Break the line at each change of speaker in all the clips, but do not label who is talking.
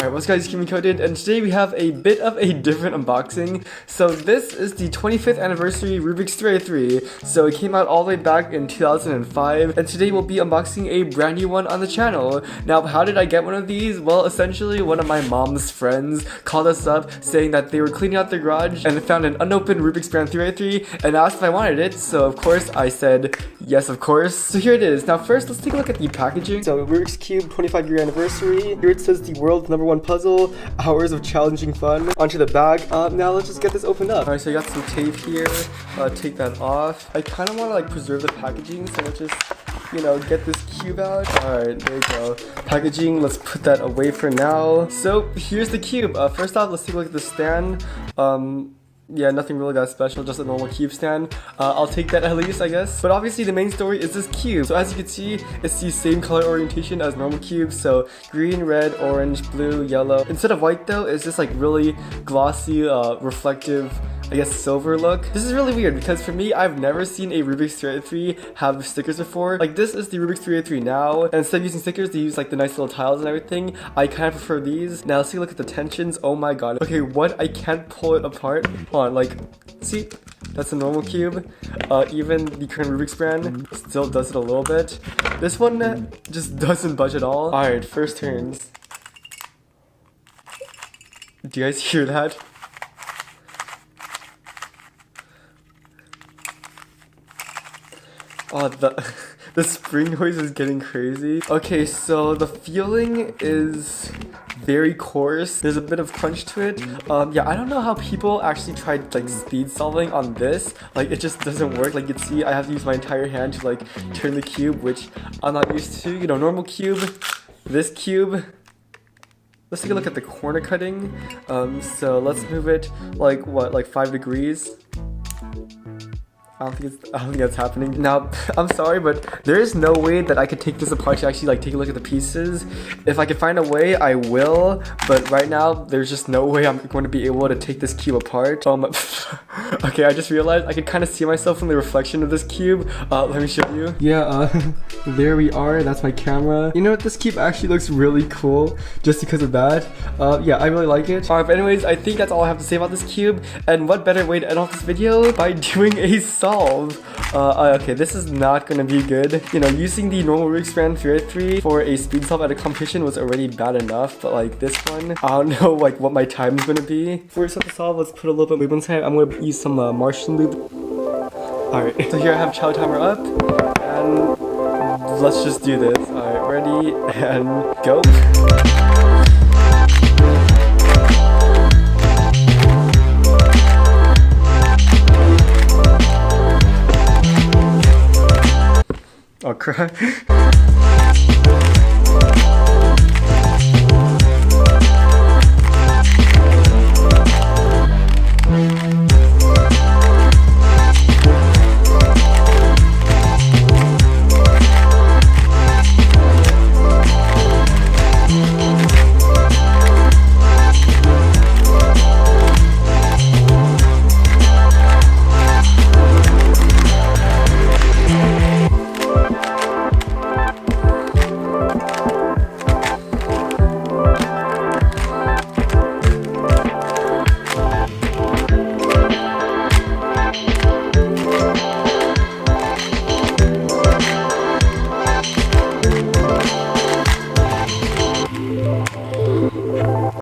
Alright, what's guys, Kimmy Coded, and today we have a bit of a different unboxing. So this is the 25th anniversary Rubik's 3. So it came out all the way back in 2005, and today we'll be unboxing a brand new one on the channel. Now, how did I get one of these? Well, essentially one of my mom's friends called us up saying that they were cleaning out their garage and found an unopened Rubik's brand 3 and asked if I wanted it, so of course I said yes, of course. So here it is. Now first, let's take a look at the packaging. So Rubik's Cube 25-year anniversary. Here it says the world's #1 puzzle, hours of challenging fun. Onto the bag. Now let's just get this opened up. Alright, so I got some tape here. Take that off. I kind of want to like preserve the packaging, so let's just, you know, get this cube out. Alright, there you go. Packaging, let's put that away for now. So here's the cube. First off, let's take a look at the stand. Yeah, nothing really that special, just a normal cube stand. I'll take that at least, I guess. But obviously the main story is this cube. So as you can see, it's the same color orientation as normal cubes. So green, red, orange, blue, yellow. Instead of white though, it's just like really glossy, reflective, I guess, silver look. This is really weird because for me, I've never seen a Rubik's 3 have stickers before. Like, this is the Rubik's 3 now, and instead of using stickers, they use like the nice little tiles and everything. I kind of prefer these. Now let's take a look at the tensions. Oh my god. Okay, what? I can't pull it apart. Hold on, like, see? That's a normal cube. Even the current Rubik's brand still does it a little bit. This one just doesn't budge at all. Alright, first turns. Do you guys hear that? Oh, the spring noise is getting crazy. Okay, so the feeling is very coarse. There's a bit of crunch to it. Yeah, I don't know how people actually tried like speed solving on this. Like, it just doesn't work. Like, you can see I have to use my entire hand to like turn the cube, which I'm not used to. You know, normal cube, this cube. Let's take a look at the corner cutting. So let's move it like what, like 5 degrees. I don't think that's happening. Now, I'm sorry, but there is no way that I could take this apart to actually like take a look at the pieces. If I can find a way, I will. But right now, there's just no way I'm going to be able to take this cube apart. Okay, I just realized I could kind of see myself in the reflection of this cube. Let me show you. Yeah, there we are. That's my camera. You know what? This cube actually looks really cool just because of that. Yeah, I really like it. Alright, but anyways, I think that's all I have to say about this cube. And what better way to end off this video by doing a solve. Okay, this is not gonna be good. You know, using the normal Rubik's brand 3 for a speed solve at a competition was already bad enough, but like this one, I don't know like what my time is gonna be. For yourself to solve, let's put a little bit of lube inside. I'm gonna use some Martian lube. Alright, so here I have chow timer up, and let's just do this. Alright, ready, and go. Oh crap.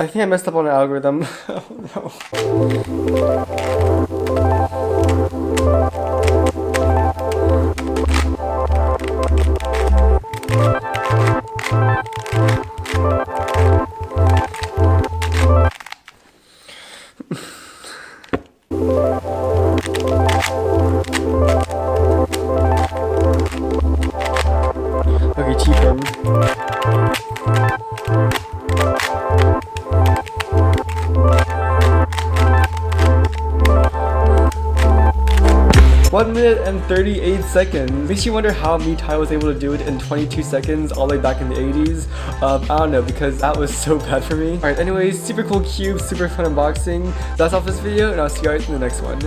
I think I messed up on the algorithm. Oh no. Okay, cheaper. 1 minute and 38 seconds. Makes you wonder how Tai was able to do it in 22 seconds all the way back in the 80s. I don't know, because that was so bad for me. Alright, anyways, super cool cube, super fun unboxing. That's all for this video, and I'll see you guys in the next one.